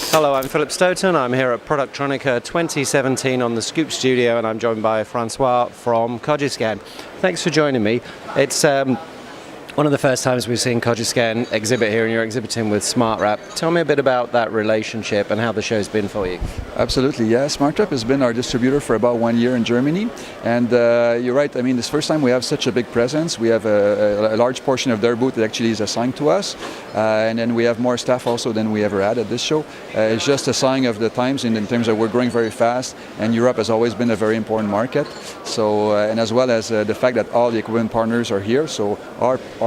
Hello, I'm Philip Stoughton. I'm here at Productronica 2017 on the Scoop Studio, and I'm joined by François from Cogiscan. Thanks for joining me. It's one of the first times we've seen Cogiscan exhibit here, and you're exhibiting with SmartWrap. Tell me a bit about that relationship and how the show's been for you. Absolutely, yeah. SmartWrap has been our distributor for about 1 year in Germany, and you're right. I mean, this first time we have such a big presence. We have a large portion of their booth that actually is assigned to us, and then we have more staff also than we ever had at this show. It's just a sign of the times in terms of we're growing very fast, and Europe has always been a very important market. So, and as well as the fact that all the equipment partners are here. So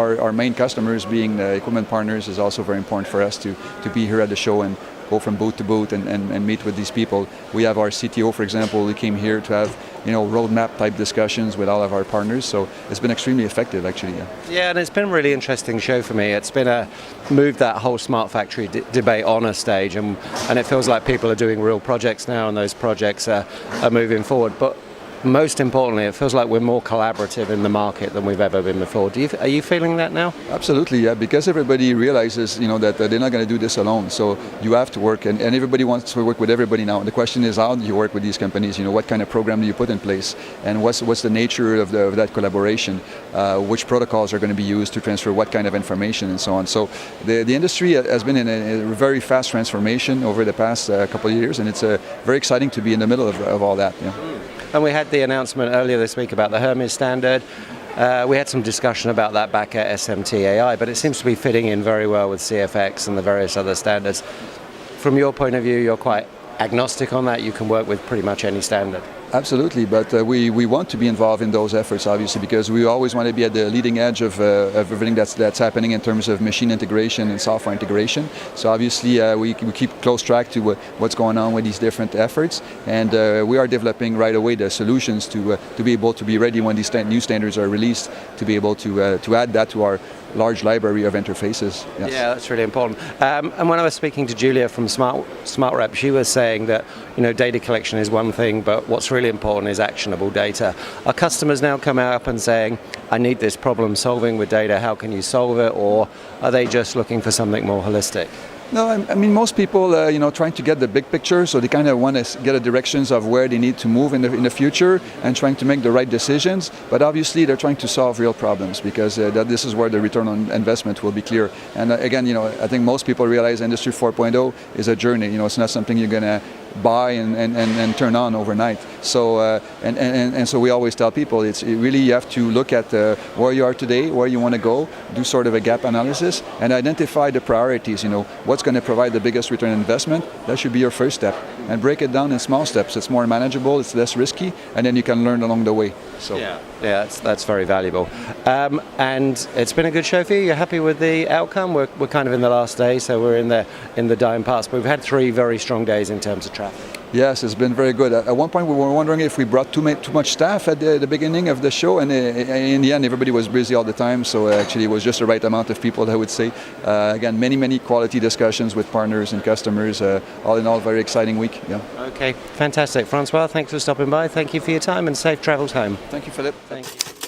our main customers being the equipment partners is also very important for us to be here at the show and go from booth to booth and meet with these people. We have our CTO, for example, who came here to have roadmap type discussions with all of our partners. So it's been extremely effective, actually. Yeah, and it's been a really interesting show for me. It's been moved that whole smart factory debate on a stage, and it feels like people are doing real projects now, and those projects are moving forward. But most importantly, it feels like we're more collaborative in the market than we've ever been before. Are you feeling that now? Absolutely, yeah, because everybody realizes, that they're not going to do this alone. So you have to work, and everybody wants to work with everybody now. The question is, how do you work with these companies? What kind of program do you put in place, and what's the nature of that collaboration? Which protocols are going to be used to transfer what kind of information, and so on. So the industry has been in a very fast transformation over the past couple of years, and it's very exciting to be in the middle of all that. Yeah. And we had the announcement earlier this week about the Hermes standard. We had some discussion about that back at SMT-AI, but it seems to be fitting in very well with CFX and the various other standards. From your point of view, you're quite agnostic on that. You can work with pretty much any standard. Absolutely, but we want to be involved in those efforts, obviously, because we always want to be at the leading edge of everything that's happening in terms of machine integration and software integration. So obviously we keep close track to what's going on with these different efforts, and we are developing right away the solutions to be able to be ready when these new standards are released, to be able to add that to our large library of interfaces. Yes. Yeah, that's really important. And when I was speaking to Julia from SmartWrap, she was saying that data collection is one thing, but what's really important is actionable data. Are customers now coming up and saying, I need this problem solving with data, how can you solve it? Or are they just looking for something more holistic? No, I mean, most people, trying to get the big picture, so they kind of want to get the directions of where they need to move in the future and trying to make the right decisions. But obviously, they're trying to solve real problems because this is where the return on investment will be clear. And again, I think most people realize Industry 4.0 is a journey. It's not something you're going to buy and turn on overnight. So and so we always tell people really you have to look at where you are today, where you want to go, do sort of a gap analysis, and identify the priorities. What's going to provide the biggest return on investment? That should be your first step, and break it down in small steps. It's more manageable, it's less risky, and then you can learn along the way. So yeah, that's very valuable. And it's been a good show for you. You're happy with the outcome? We're kind of in the last day, so we're in the dying parts. But we've had 3 very strong days in terms of traffic. Yes, it's been very good. At one point we were wondering if we brought too much staff at the beginning of the show, and in the end everybody was busy all the time, so actually it was just the right amount of people, I would say. Again, many quality discussions with partners and customers. All in all, very exciting week. Yeah. Okay, fantastic. François, thanks for stopping by. Thank you for your time and safe travels home. Thank you, Philip. Thank you.